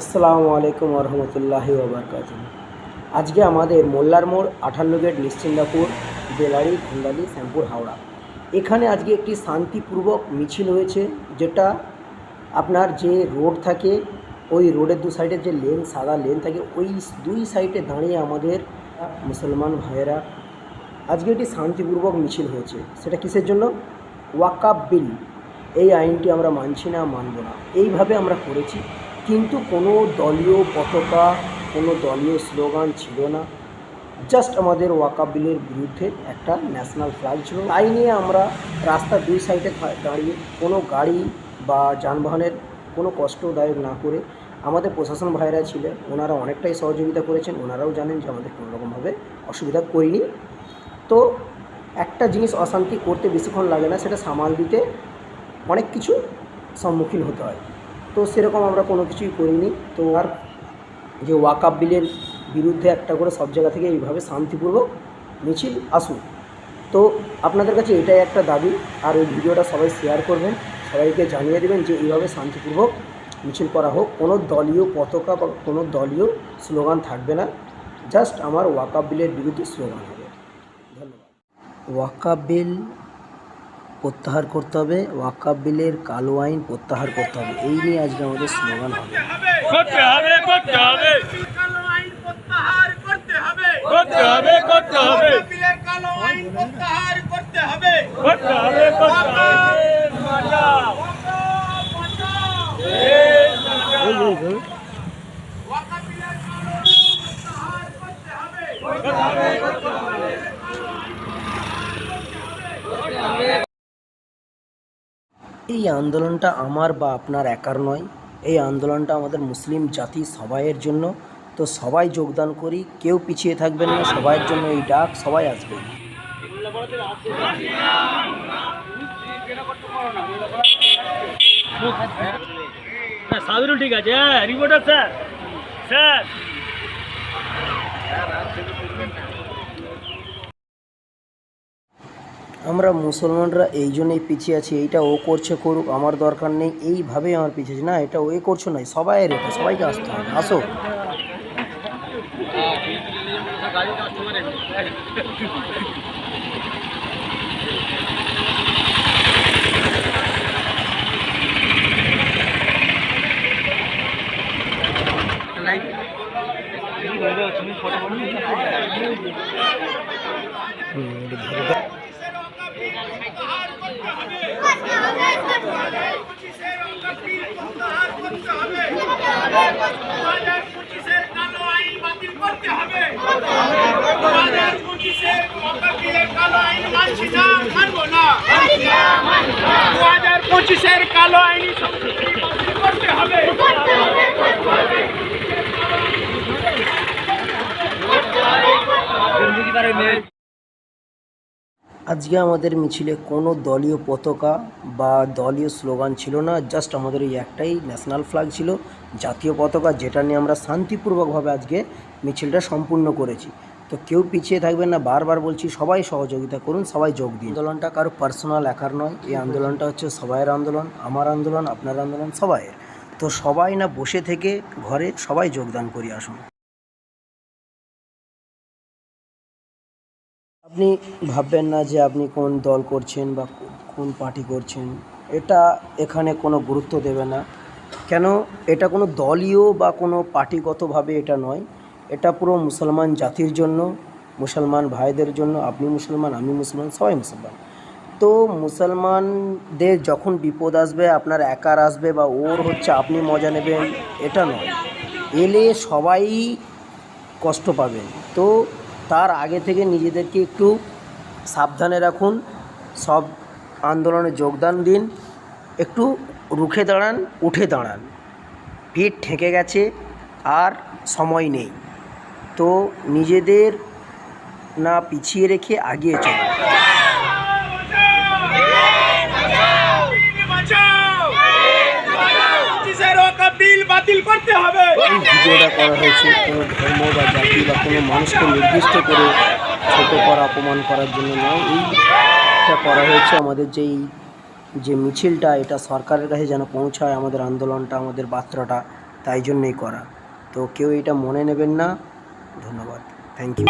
আসসালামু আলাইকুম রহমতুল্লাহি ওবরকাতুহ। আজকে আমাদের মোল্লার মোড় 58 গেট নিশ্চিন্দাপুর বেলারি খন্দালি শ্যামপুর হাওড়া এখানে আজকে একটি শান্তিপূর্বক মিছিল হয়েছে, যেটা আপনার যে রোড থাকে ওই রোডের দু সাইডে যে লেন সাদা লেন থাকে ওই দুই সাইডে দাঁড়িয়ে আমাদের মুসলমান ভাইয়েরা আজকে একটি শান্তিপূর্বক মিছিল হয়েছে। সেটা কিসের জন্য? ওয়াকাফ বিল, এই আইনটি আমরা মানছি না, মানব না, এইভাবে আমরা করেছি। কিন্তু কোনো দলীয় পতাকা, কোনো দলীয় স্লোগান ছিল না। জাস্ট আমাদের ওয়াকাফ বিলের বিরুদ্ধে একটা ন্যাশনাল ফ্ল্যাগ ছিল। তাই নিয়ে আমরা রাস্তার দুই সাইডে দাঁড়িয়ে কোনো গাড়ি বা যানবাহনের কোনো কষ্টদায়ক না করে আমাদের প্রশাসন ভাইরা ছিলেন, ওনারা অনেকটাই সহযোগিতা করেছেন। ওনারাও জানেন যে আমাদের কোনোরকমভাবে অসুবিধা করিনি। তো একটা জিনিস অশান্তি করতে বেশিক্ষণ লাগে না, সেটা সামাল দিতে অনেক কিছু সম্মুখীন হতে হয়। তো সেরকম আমরা কোনো কিছুই করিনি। তো আর যে ওয়াকাফ বিলের বিরুদ্ধে একটা করে সব জায়গা থেকে এইভাবে শান্তিপূর্বক মিছিল আসুক। তো আপনাদের কাছে এটাই একটা দাবি। আর এই ভিডিওটা সবাই শেয়ার করবেন, সবাইকে জানিয়ে দেবেন যে এইভাবে শান্তিপূর্বক মিছিল করা হোক। কোনো দলীয় পতাকা বা কোনো দলীয় স্লোগান থাকবে না, জাস্ট আমার ওয়াকাফ বিলের বিরুদ্ধে স্লোগান হবে। ধন্যবাদ। ওয়াকাফ বিল প্রত্যাহার করতে হবে, ওয়াকাফ বিলের কালো আইন প্রত্যাহার করতে হবে, এই নিয়ে আজকে আমাদের স্লোগান হবে। করতে হবে করতে হবে কালো আইন প্রত্যাহার করতে হবে করতে হবে করতে হবে কালো আইন প্রত্যাহার করতে হবে করতে হবে করতে হবে বাঁচাও বাঁচাও ওয়াকাফ বিলের কালো আইন প্রত্যাহার করতে হবে করতে হবে করতে হবে এই আন্দোলনটা আমার বা আপনার একার নয়, এই আন্দোলনটা আমাদের মুসলিম জাতি সবাইয়ের জন্য। তো সবাই যোগদান করি, কেউ পিছিয়ে থাকবেন না, সবাইয়ের জন্য এই ডাক, সবাই আসবেন। সাবিরুল ঠিক আছে, রিপোর্টার স্যার স্যার আমরা মুসলমানরা এই জন্যই পিছিয়ে আছি, এইটা ও করছে করুক, আমার দরকার নেই, এইভাবেই আমার পিছিয়ে আছি। না, এটা ওই করছো নয়, সবাইয়ের, এটা সবাইকে আসতে হবে, আসো। পঁচিশের কালো আইনি করতে হবে। আজকে আমাদের মিছিলে কোনো দলীয় পতাকা বা দলীয় স্লোগান ছিল না, জাস্ট আমাদের এই একটাই ন্যাশনাল ফ্ল্যাগ ছিল, জাতীয় পতাকা, যেটা নিয়ে আমরা শান্তিপূর্বকভাবে আজকে মিছিলটা সম্পূর্ণ করেছি। তো কেউ পিছিয়ে থাকবেন না, বারবার বলছি, সবাই সহযোগিতা করুন, সবাই যোগ দিন। আন্দোলনটা কারো পার্সোনাল একার নয়, এই আন্দোলনটা হচ্ছে সবাইয়ের আন্দোলন, আমার আন্দোলন, আপনার আন্দোলন, সবাইয়ের। তো সবাই না বসে থেকে ঘরে, সবাই যোগদান করি, আসুন। আপনি ভাববেন না যে আপনি কোন দল করছেন বা কোন পার্টি করছেন, এটা এখানে কোনো গুরুত্ব দেবে না। কেন? এটা কোনো দলীয় বা কোনো পার্টিগতভাবে এটা নয়, এটা পুরো মুসলমান জাতির জন্য, মুসলমান ভাইদের জন্য। আপনি মুসলমান, আমি মুসলমান, সবাই মুসলমান। তো মুসলমানদের যখন বিপদ আসবে, আপনার একার আসবে বা ওর হচ্ছে আপনি মজা নেবেন, এটা নয়, এলে সবাই কষ্ট পাবেন। তো তার আগে থেকে নিজেদেরকে একটু সাবধানে রাখুন, সব আন্দোলনে যোগদান দিন, একটু রুখে দাঁড়ান, উঠে দাঁড়ান, ভিড় ঠেকে গেছে, আর সময় নেই। তো নিজেদের না পিছিয়ে রেখে এগিয়ে চলুন। বাতিল করতে হবে। এই ভিডিওটা করা হয়েছে কোনো ধর্ম বা জাতি বা কোনো মানুষকে নির্দিষ্ট করে ছোট করা, অপমান করার জন্য নয়। এইটা করা হয়েছে আমাদের যে মিছিলটা, এটা সরকারের কাছে যেন পৌঁছায়, আমাদের আন্দোলনটা, আমাদের বার্তাটা, তাই জন্যই করা। তো কেউ এটা মনে নেবেন না। ধন্যবাদ, থ্যাংক ইউ।